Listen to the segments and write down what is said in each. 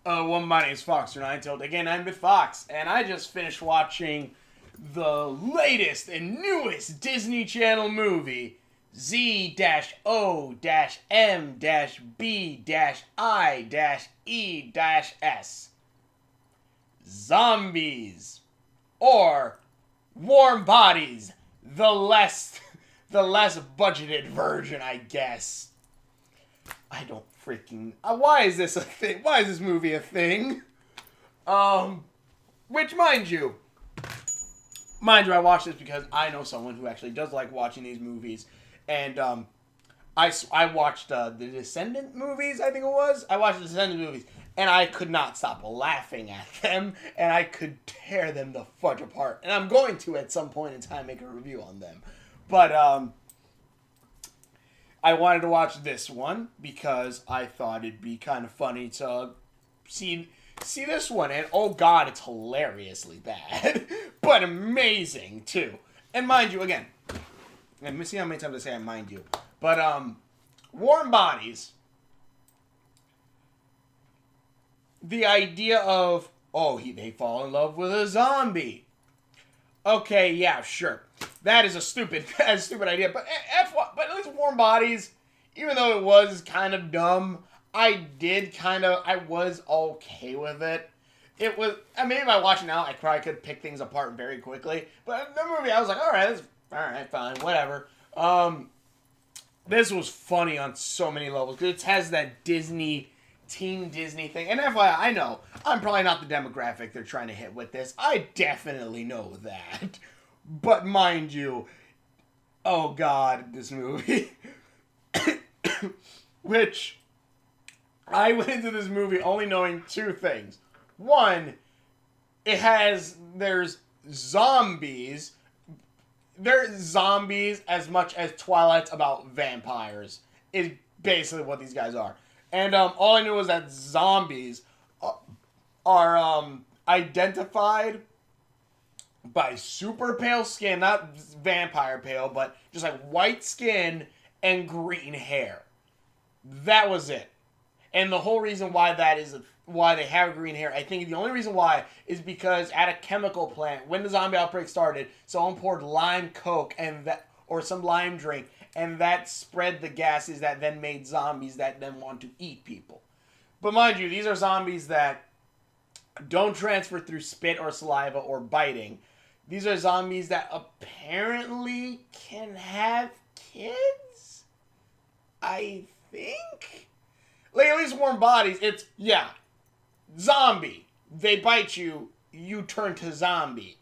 My name's Fox, or Nine Tailed. Again, I'm with Fox, and I just finished watching the latest and newest Disney Channel movie, Z-O-M-B-I-E-S. Zombies. Or Warm Bodies. The less budgeted version, I guess. I don't freaking... why is this a thing? Why is this movie a thing? Which, mind you, I watched this because I know someone who actually does like watching these movies. And, I watched, the Descendant movies, I think it was. I watched the Descendant movies, and I could not stop laughing at them, and I could tear them the fudge apart. And I'm going to, at some point in time, make a review on them. But, I wanted to watch this one because I thought it'd be kind of funny to see this one. And, oh God, it's hilariously bad. But amazing, too. And mind you, again, let me see how many times I say I mind you. But, Warm Bodies, the idea of, they fall in love with a zombie. Okay, yeah, sure. That is a stupid idea. But at least Warm Bodies, even though it was kind of dumb, I was okay with it. It was, maybe if I watch it now, I probably could pick things apart very quickly. But in the movie, I was like, alright, fine, whatever. This was funny on so many levels, because it has that Teen Disney thing. And FYI, I know, I'm probably not the demographic they're trying to hit with this. I definitely know that. But mind you, oh God, this movie. Which, I went into this movie only knowing two things. One, there's zombies. They're zombies as much as Twilight's about vampires, is basically what these guys are. And all I knew was that zombies are identified by super pale skin, not vampire pale, but just like white skin and green hair. That was it. And the whole reason why why they have green hair, I think the only reason why is because at a chemical plant, when the zombie outbreak started, someone poured lime coke or some lime drink, and that spread the gases that then made zombies that then want to eat people. But mind you, these are zombies that don't transfer through spit or saliva or biting. These are zombies that apparently can have kids? I think? Like, at least Warm Bodies, it's, zombie. They bite you, you turn to zombie.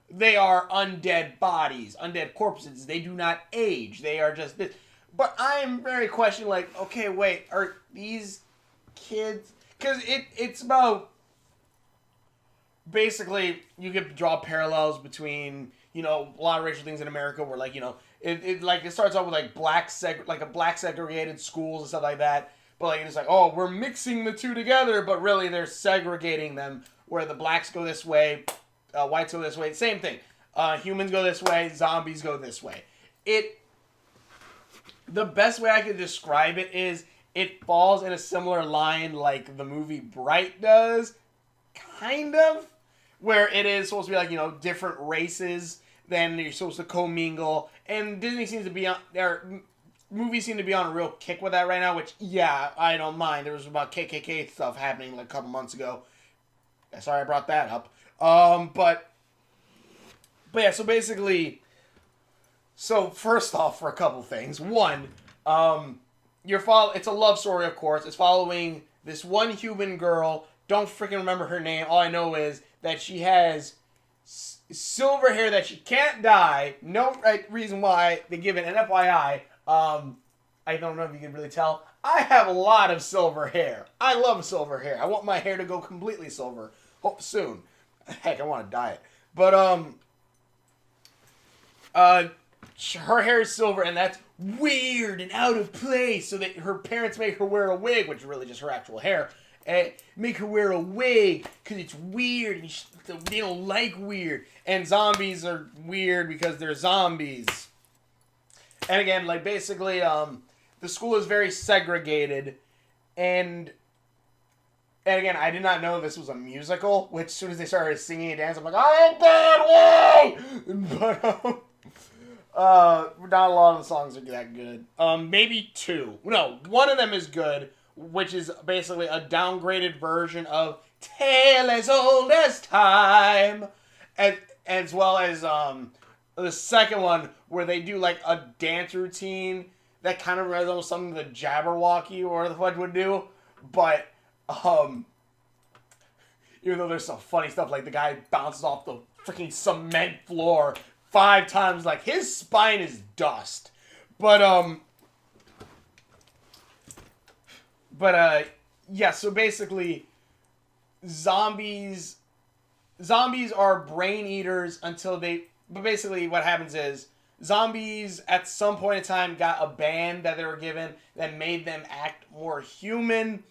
They are undead bodies, undead corpses. They do not age. They are just this. But I'm very questioning, like, okay, wait, are these kids... Because it's about... Basically, you could draw parallels between, a lot of racial things in America where, like, it starts off with, like, black segregated schools and stuff like that. But, like, it's like, we're mixing the two together, but really they're segregating them, where the blacks go this way, whites go this way. Same thing. Humans go this way, zombies go this way. The best way I could describe it is it falls in a similar line like the movie Bright does, kind of, where it is supposed to be like, different races, then you're supposed to commingle, and Disney seems to be on, movies seem to be on a real kick with that right now, which, I don't mind. There was about KKK stuff happening like a couple months ago. Sorry I brought that up. But yeah, so basically, first off, for a couple things. One, it's a love story, of course. It's following this one human girl. Don't freaking remember her name. All I know is that she has silver hair that she can't dye. No reason why they give it. And FYI, I don't know if you can really tell. I have a lot of silver hair. I love silver hair. I want my hair to go completely silver. Hope soon. Heck, I want to dye it. But, her hair is silver, and that's weird and out of place. So that her parents make her wear a wig, which is really just her actual hair. And make her wear a wig because it's weird, and they don't like weird. And zombies are weird because they're zombies. And again, like, basically, the school is very segregated, and And again, I did not know this was a musical, which as soon as they started singing and dancing, I'm like, I ain't dead, whoa! But, not a lot of the songs are that good. Maybe two. No, one of them is good, which is basically a downgraded version of Tale as Old as Time. As well as, the second one, where they do, like, a dance routine that kind of resembles something the Jabberwocky or the Fudge would do, but, even though there's some funny stuff, like the guy bounces off the freaking cement floor 5 times, like, his spine is dust. But, yeah, so basically, zombies are brain eaters until they, but basically what happens is, zombies at some point in time got a band that they were given that made them act more human.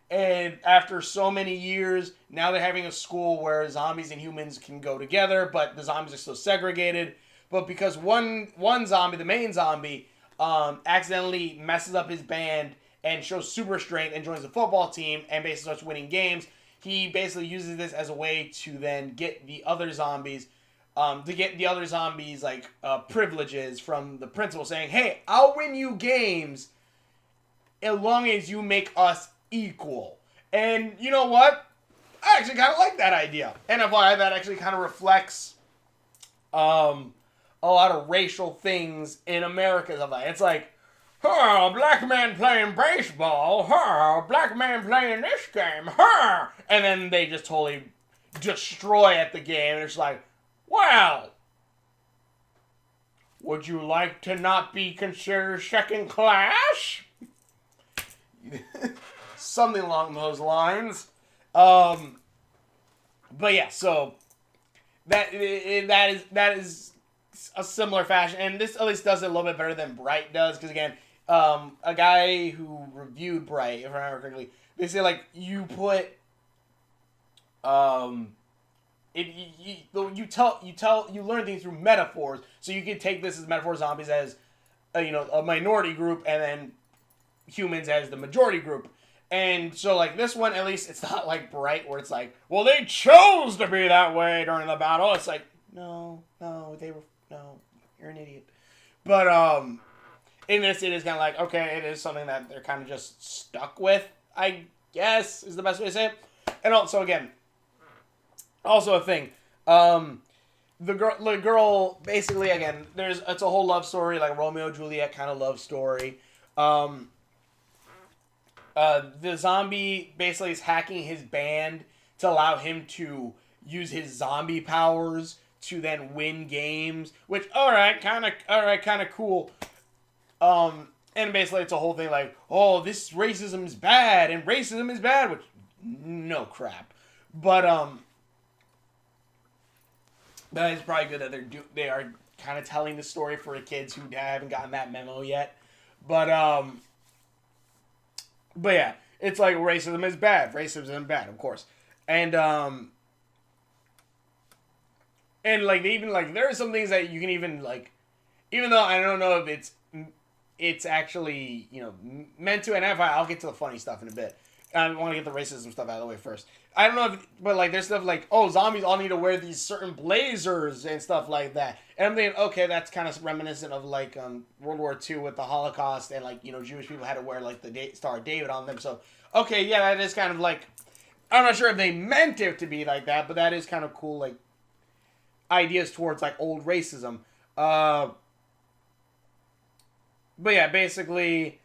And after so many years, now they're having a school where zombies and humans can go together, but the zombies are still segregated. But because one zombie, the main zombie, accidentally messes up his band and shows super strength and joins the football team and basically starts winning games, he basically uses this as a way to then get the other zombies, like, privileges from the principal, saying, hey, I'll win you games as long as you make us equal. And you know what? I actually kind of like that idea. And FYI, that actually kind of reflects a lot of racial things in America. It's like, black man playing baseball, black man playing this game, and then they just totally destroy at the game, and it's like, well, would you like to not be considered second class? Something along those lines. But yeah, so that is a similar fashion, and this at least does it a little bit better than Bright does, because again, a guy who reviewed Bright, if I remember correctly, they say, like, you put you learn things through metaphors, so you could take this as metaphor zombies as a minority group, and then humans as the majority group. And so, like, this one, at least, it's not like Bright, where it's like, well, they chose to be that way during the battle. It's like, no, you're an idiot. But, in this, it is kind of like, okay, it is something that they're kind of just stuck with, I guess, is the best way to say it. And also, again, also a thing, the girl, basically, again, it's a whole love story, like Romeo Juliet kind of love story. The zombie basically is hacking his band to allow him to use his zombie powers to then win games, which, alright, kind of cool. And basically it's a whole thing like, oh, this racism is bad, and racism is bad, which, no crap. But, that is probably good that they are kind of telling the story for the kids who haven't gotten that memo yet. But yeah, it's like racism is bad. Racism is bad, of course. And like, they even, like, there are some things that you can even, like, even though I don't know if it's actually, meant to, and I'll get to the funny stuff in a bit. I want to get the racism stuff out of the way first. I don't know but, like, there's stuff like, oh, zombies all need to wear these certain blazers and stuff like that. And I'm thinking, okay, that's kind of reminiscent of, like, World War II with the Holocaust, and, like, Jewish people had to wear, like, the Star of David on them. So, okay, yeah, that is kind of, like, I'm not sure if they meant it to be like that, but that is kind of cool, like, ideas towards, like, old racism. But yeah, basically,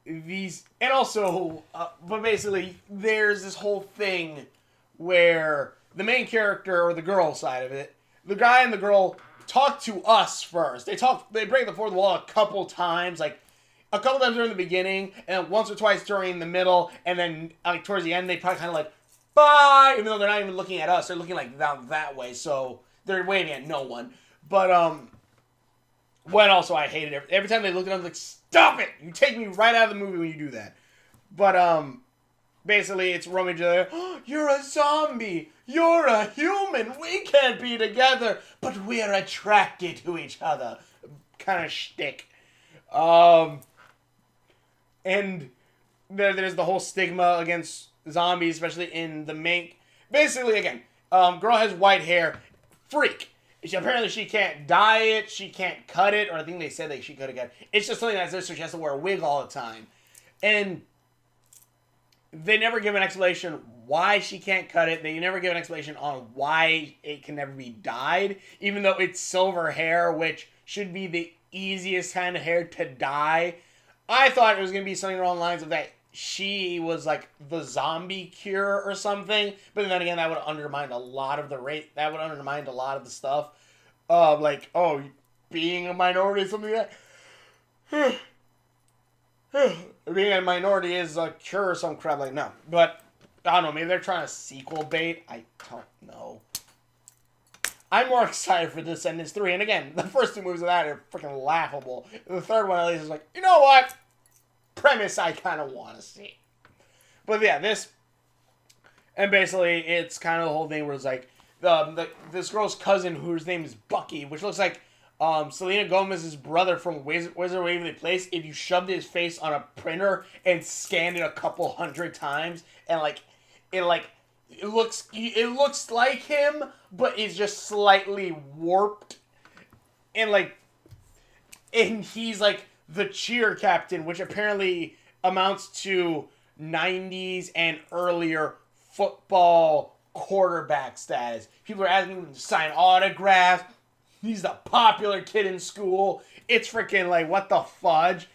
and also, but basically, there's this whole thing where the main character, or the girl side of it, the guy and the girl talk to us first. They break the fourth wall a couple times, like, a couple times during the beginning, and once or twice during the middle, and then, like, towards the end, they probably kind of like, bye, even though they're not even looking at us, they're looking, like, down that way, so they're waving at no one. But, when also I hated it. Every time they looked at us, like, stop it! You take me right out of the movie when you do that. But, basically, it's Romeo and Juliet. Oh, you're a zombie! You're a human! We can't be together! But we're attracted to each other. Kind of shtick. And there's the whole stigma against zombies, especially in the main. Basically, again, girl has white hair, freak. Apparently, she can't dye it, she can't cut it, or I think they said that she could have cut it. It's just something that says she has to wear a wig all the time, and they never give an explanation why she can't cut it. They never give an explanation on why it can never be dyed, even though it's silver hair, which should be the easiest kind of hair to dye. I thought it was going to be something along the lines of that she was like the zombie cure or something, but then again, that would undermine a lot of the rate. That would undermine a lot of the stuff, like, oh, being a minority or something like that. Being a minority is a cure or some crap, like, no. But I don't know, maybe they're trying to sequel bait. I don't know. I'm more excited for Descendants 3. And again, the first 2 movies of that are freaking laughable. The third one, at least, is like, you know what? Premise I kind of want to see. But yeah, this... And basically, it's kind of the whole thing where it's like... this girl's cousin, whose name is Bucky, which looks like Selena Gomez's brother from Wizard of Waverly Place, if you shoved his face on a printer and scanned it a couple hundred times, and it looks like him, but it's just slightly warped, and he's like the cheer captain, which apparently amounts to 90s and earlier football quarterback status. People are asking him to sign autographs. He's the popular kid in school. It's freaking like, what the fudge?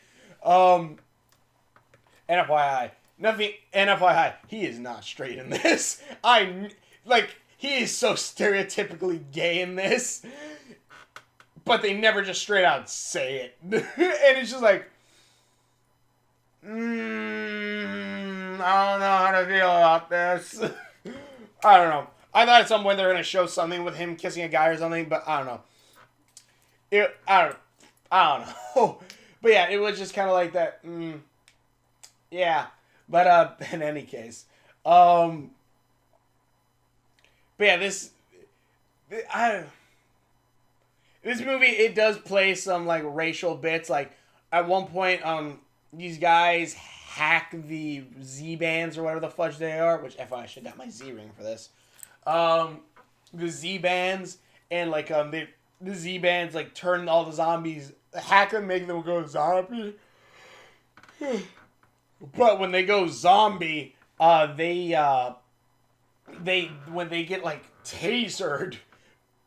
NFYI, he is not straight in this. He is so stereotypically gay in this. But they never just straight out say it. And it's just like, I don't know how to feel about this. I don't know. I thought at some point they were going to show something with him kissing a guy or something, but I don't know. I don't know. But yeah, it was just kind of like that. Yeah. But in any case. But yeah, this movie, it does play some like racial bits. Like at one point, these guys hack the Z bands or whatever the fudge they are, which FYI, I should have got my Z ring for this. The Z bands, and like the Z bands like turn all the zombies, hack them, make them go zombie. But when they go zombie, when they get like tasered,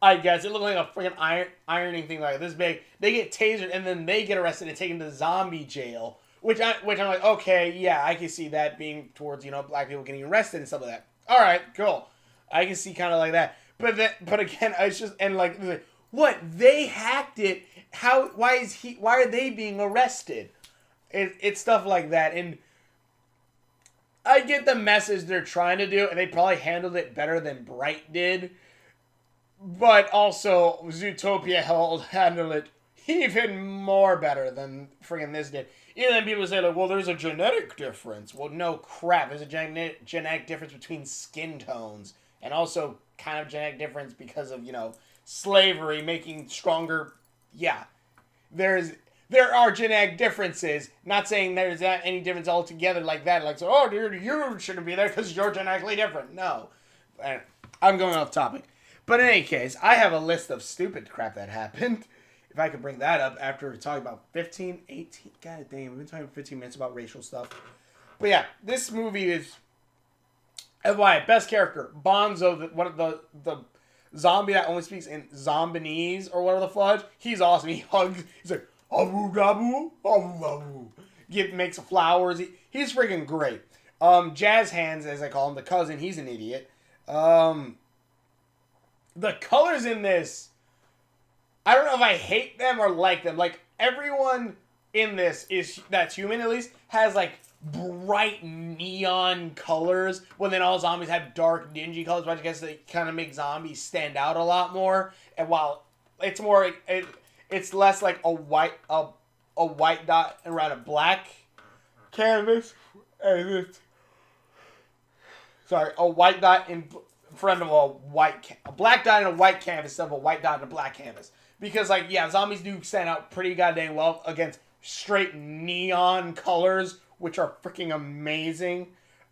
I guess it looked like a freaking ironing thing like this big. They get tasered and then they get arrested and taken to zombie jail. Which I'm like, okay, yeah, I can see that being towards, black people getting arrested and stuff like that. All right, cool. I can see kind of like that. But again, it's just, and like, what? They hacked it. Why are they being arrested? It's stuff like that. And I get the message they're trying to do, and they probably handled it better than Bright did. But also, Zootopia handled it even more better than friggin' this did. Even then people say, like, well, there's a genetic difference. Well, no crap. There's a genetic difference between skin tones. And also kind of genetic difference because of, slavery making stronger. Yeah. There are genetic differences. Not saying there's not any difference altogether like that. Like, so, oh, dude, you shouldn't be there because you're genetically different. No. I'm going off topic. But in any case, I have a list of stupid crap that happened. If I could bring that up after talking about 15, 18... God damn, we've been talking 15 minutes about racial stuff. But yeah, this movie is... FYI, best character, Bonzo, the zombie that only speaks in Zombinese or whatever the fudge. He's awesome. He hugs. He's like, abu dabu, abu dabu. Makes flowers. He's freaking great. Jazz Hands, as I call him, the cousin, he's an idiot. The colors in this, I don't know if I hate them or like them. Like, everyone in this that's human at least, has like bright neon colors, when then all zombies have dark dingy colors, but I guess they kind of make zombies stand out a lot more. And while it's more, it's less like a white dot around a black canvas, and a white dot in front of a black dot in a white canvas instead of a white dot in a black canvas. Because, like, yeah, zombies do stand out pretty goddamn well against straight neon colors, which are freaking amazing.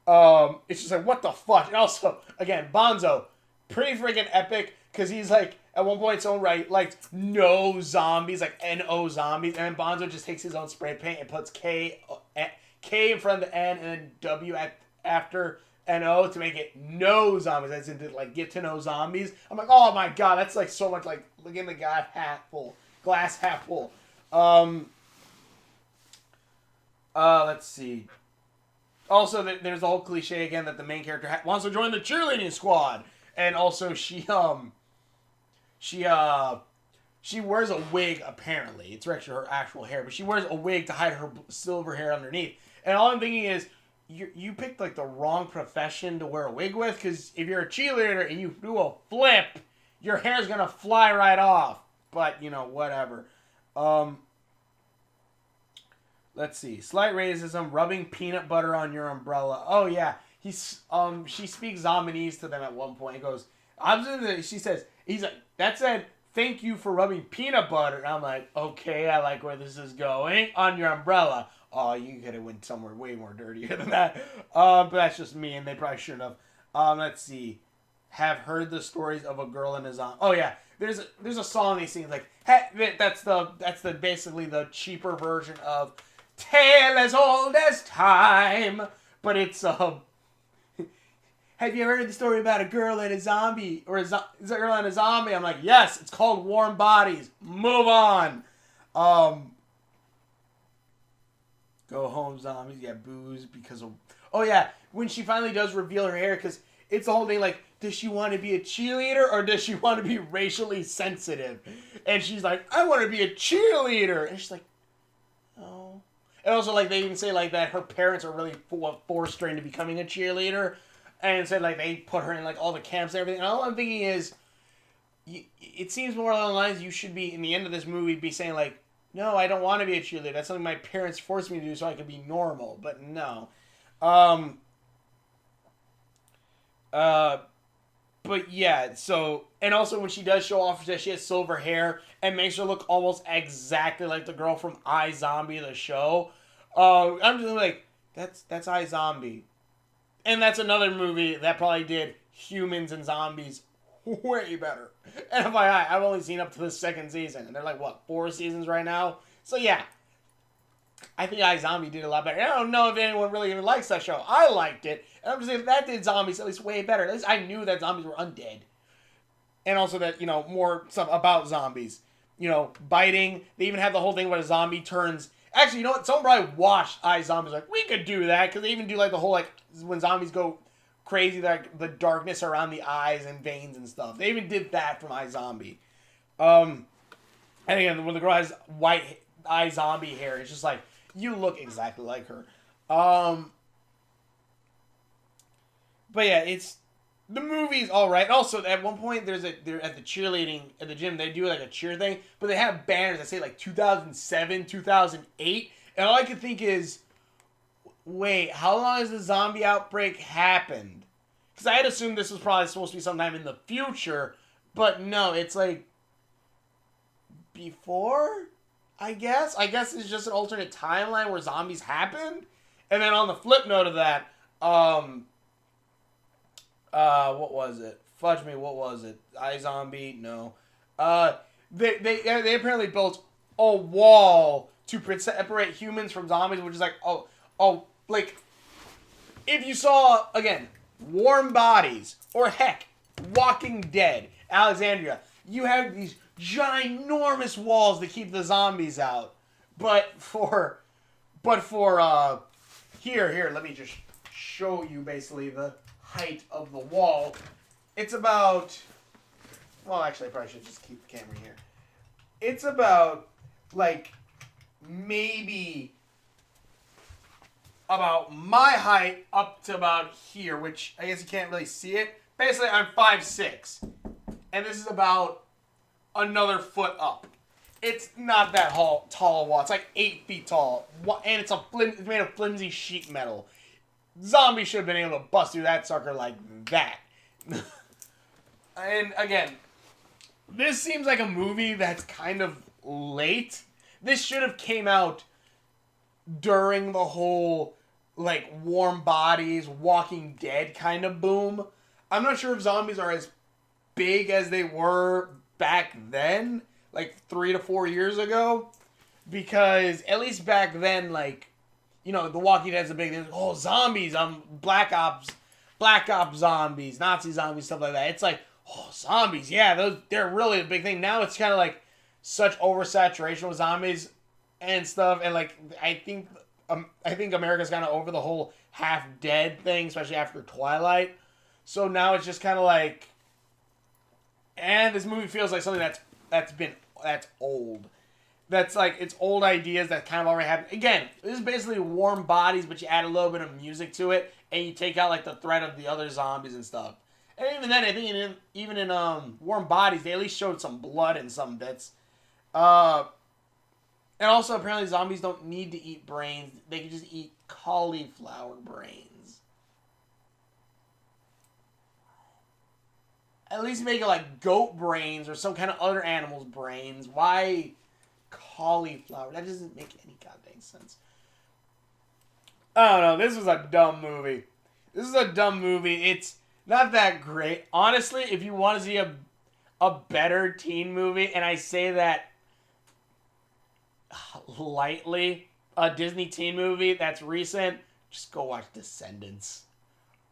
It's just like, what the fuck? And also, again, Bonzo, pretty freaking epic, because he's like, at one point, its own right, like, no zombies, like N-O zombies, and then Bonzo just takes his own spray paint and puts K in front of the N and then W after N-O to make it no zombies, as in to, like, get to know zombies. I'm like, oh my god, that's, like, so much, like, look at the guy glass half full. Let's see. Also, there's the whole cliche again that the main character wants to join the cheerleading squad, and also she wears a wig. Apparently, it's actually her actual hair, but she wears a wig to hide her silver hair underneath. And all I'm thinking is, you picked like the wrong profession to wear a wig with, because if you're a cheerleader and you do a flip, your hair's gonna fly right off. But you know, whatever. Let's see. Slight racism, rubbing peanut butter on your umbrella. Oh yeah, she speaks Zombinese to them at one point. He goes, she says, he's like, that said, thank you for rubbing peanut butter. And I'm like, okay, I like where this is going. On your umbrella. Oh, you could have went somewhere way more dirtier than that. But that's just me, and they probably shouldn't have. Let's see. Have heard the stories of a girl in a zombie. Oh yeah, there's a song they sing like, hey, that's the basically the cheaper version of Tale as Old as Time, but it's have you ever heard the story about a girl and a zombie, or is a girl and a zombie? I'm like, yes, it's called Warm Bodies. Move on. Go home, zombies. Yeah, booze because of. Oh yeah, when she finally does reveal her hair, because it's the whole thing like, does she want to be a cheerleader or does she want to be racially sensitive? And she's like, I want to be a cheerleader, and she's like, oh. And also, like, they even say, like, that her parents are really forced her into becoming a cheerleader. And said, like, they put her in, like, all the camps and everything. And all I'm thinking is, it seems more along the lines you should be, in the end of this movie, be saying, like, no, I don't want to be a cheerleader. That's something my parents forced me to do so I could be normal. But no. But yeah, so, and also when she does show off that she has silver hair and makes her look almost exactly like the girl from iZombie, the show, I'm just like, that's iZombie. And that's another movie that probably did humans and zombies way better. And FYI, I've only seen up to the second season, and they're like, what, 4 seasons right now? So yeah, I think iZombie did a lot better. I don't know if anyone really even likes that show. I liked it. And I'm just saying, that did zombies at least way better. At least I knew that zombies were undead. And also that, you know, more stuff about zombies. You know, biting. They even have the whole thing where a zombie turns. Actually, you know what? Someone probably watched iZombies like, we could do that. Because they even do like the whole, like, when zombies go crazy, like the darkness around the eyes and veins and stuff. They even did that from iZombie. And again, when the girl has white iZombie hair, it's just like, you look exactly like her. But yeah, the movie's all right. Also, at one point, they're at the cheerleading at the gym. They do like a cheer thing, but they have banners that say like 2007, 2008, and all I could think is, wait, how long has the zombie outbreak happened? Because I had assumed this was probably supposed to be sometime in the future, but no, it's like before. I guess it's just an alternate timeline where zombies happened, and then on the flip note of that, what was it? Fudge me, what was it? iZombie? No. They apparently built a wall to separate humans from zombies, which is like, like, if you saw, again, Warm Bodies, or heck, Walking Dead, Alexandria, you have these ginormous walls to keep the zombies out. Here, let me just show you basically the height of the wall. It's about, well, actually, I probably should just keep the camera here. It's about, like, maybe about my height up to about here, which I guess you can't really see it. Basically, I'm 5'6", and this is about another foot up. It's not that tall wall. It's like 8 feet tall, and it's made of flimsy sheet metal. Zombies should have been able to bust through that sucker like that. And again, this seems like a movie that's kind of late. This should have came out during the whole like warm bodies, Walking Dead kind of boom. I'm not sure if zombies are as big as they were back then, like 3 to 4 years ago, because at least back then, like, you know, The Walking Dead's a big thing. Oh, zombies, Black Ops zombies, Nazi zombies, stuff like that. It's like, oh, zombies, yeah, they're really a big thing. Now it's kind of like such oversaturation with zombies and stuff, and like I think America's kind of over the whole half dead thing, especially after Twilight. So now it's just kind of like, and this movie feels like something that's old. That's like, it's old ideas that kind of already happened. Again, this is basically Warm Bodies, but you add a little bit of music to it, and you take out like the threat of the other zombies and stuff. And even then, I think even in Warm Bodies, they at least showed some blood in some bits. And also, apparently, zombies don't need to eat brains. They can just eat cauliflower brains. At least make it like goat brains or some kind of other animal's brains. Why cauliflower? That doesn't make any goddamn sense. I don't know. This was a dumb movie. It's not that great. Honestly, if you want to see a better teen movie, and I say that lightly, a Disney teen movie that's recent, just go watch Descendants.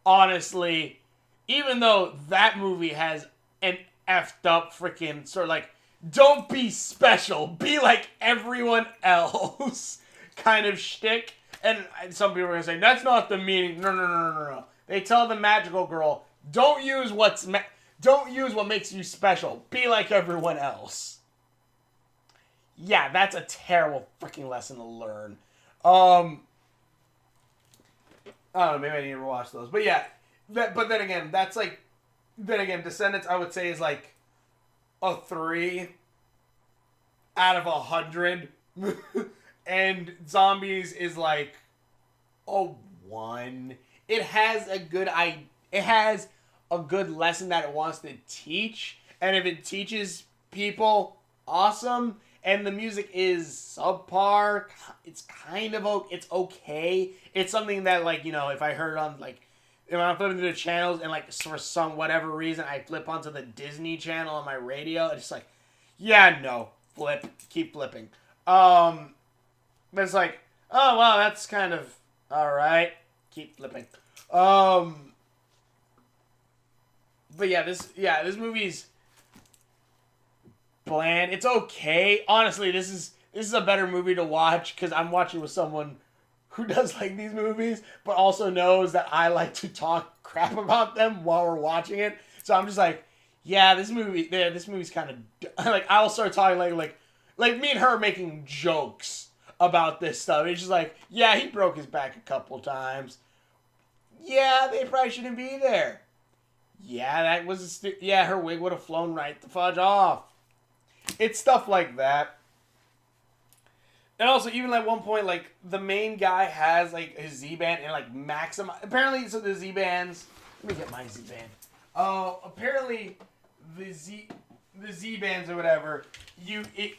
Honestly, even though that movie has an effed up freaking sort of like, don't be special, be like everyone else kind of shtick. And some people are going to say, that's not the meaning. No. They tell the magical girl, don't use what makes you special. Be like everyone else. Yeah, that's a terrible freaking lesson to learn. I don't know, maybe I need to rewatch those. But yeah, but then again, Descendants, I would say, is like a 3 out of 100. And Zombies is like a 1. It has a good lesson that it wants to teach, and if it teaches people, awesome. And the music is subpar. It's kind of it's okay. It's something that, like, you know, if I heard it on, like, if I'm flipping through the channels and, like, for some whatever reason I flip onto the Disney channel on my radio, it's just like, yeah, no, keep flipping. But it's like, oh wow, that's kind of all right. Keep flipping. But yeah, this movie's bland. It's okay. Honestly, this is a better movie to watch because I'm watching with someone who does like these movies, but also knows that I like to talk crap about them while we're watching it. So I'm just like, yeah, this movie's kind of like, I'll start talking like me and her making jokes about this stuff. It's just like, yeah, he broke his back a couple times. Yeah, they probably shouldn't be there. Yeah, her wig would have flown right the fudge off. It's stuff like that. And also, even at one point, like, the main guy has, like, his Z-band and, like, apparently, so the Z-bands, let me get my Z-band. Apparently, the Z-bands or whatever, they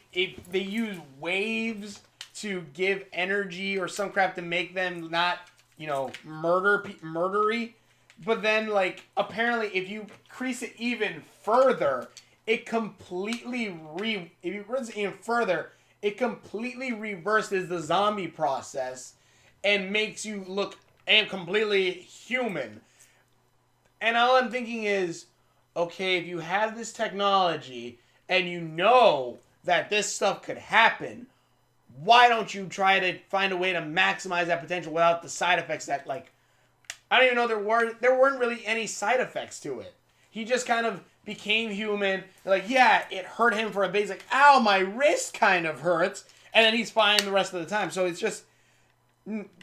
use waves to give energy or some crap to make them not, you know, murdery. But then, like, apparently, if you increase it even further, it completely reverses the zombie process and makes you look completely human. And all I'm thinking is, okay, if you have this technology and you know that this stuff could happen, why don't you try to find a way to maximize that potential without the side effects that, like, I don't even know there weren't really any side effects to it. He just kind of became human. Like, yeah, it hurt him for a bit. He's like, ow, my wrist kind of hurts. And then he's fine the rest of the time. So it's just,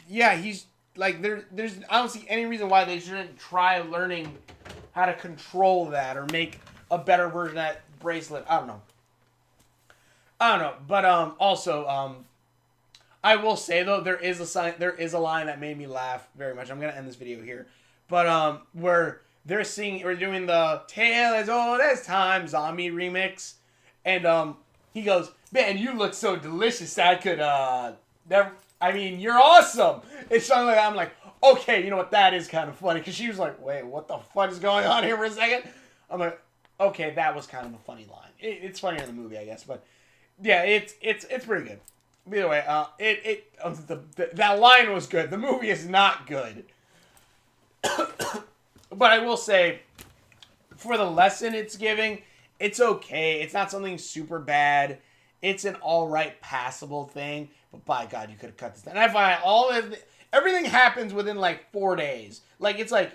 yeah, he's like, there's I don't see any reason why they shouldn't try learning how to control that or make a better version of that bracelet. I don't know. But also, I will say though, there is a line that made me laugh very much. I'm gonna end this video here, but where they're doing the Tale as Old as Time zombie remix, and he goes, man, you look so delicious. I could never. I mean, you're awesome. It's something like I'm like, okay, you know what? That is kind of funny. Because she was like, wait, what the fuck is going on here for a second? I'm like, okay, that was kind of a funny line. It's funnier in the movie, I guess. But yeah, it's pretty good. Either way, that line was good. The movie is not good. But I will say, for the lesson it's giving, it's okay. It's not something super bad. It's an alright, passable thing. But by God, you could have cut this down. And I find everything happens within like 4 days. Like, it's like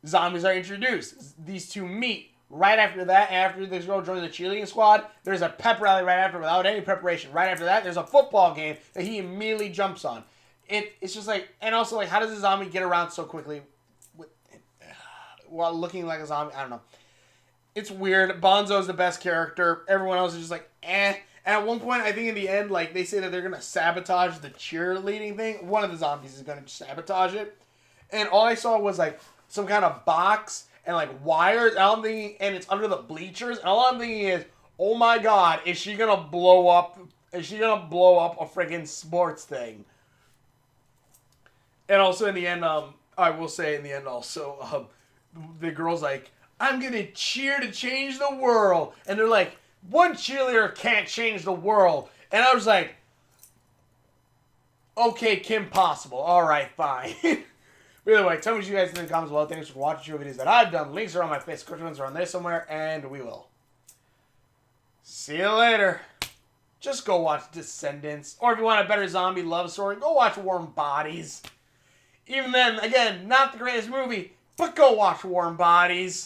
zombies are introduced. These two meet. Right after that, after this girl joins the cheerleading squad, there's a pep rally right after without any preparation. Right after that, there's a football game that he immediately jumps on. It's just like, and also like, how does a zombie get around so quickly while looking like a zombie? I don't know. It's weird. Bonzo's the best character. Everyone else is just like, eh. And at one point, I think in the end, like, they say that they're going to sabotage the cheerleading thing. One of the zombies is going to sabotage it. And all I saw was, like, some kind of box and, like, wires. And I'm thinking, and it's under the bleachers. And all I'm thinking is, oh my God, is she going to blow up? Is she going to blow up a freaking sports thing? And also in the end, I will say in the end also, the girl's like, I'm going to cheer to change the world. And they're like, one cheerleader can't change the world. And I was like, okay, Kim Possible. All right, fine. By the way, tell me what you guys think in the comments below. Thanks for watching show videos that I've done. Links are on my face. Descriptions are on there somewhere. And we will see you later. Just go watch Descendants. Or if you want a better zombie love story, go watch Warm Bodies. Even then, again, not the greatest movie, but go watch Warm Bodies.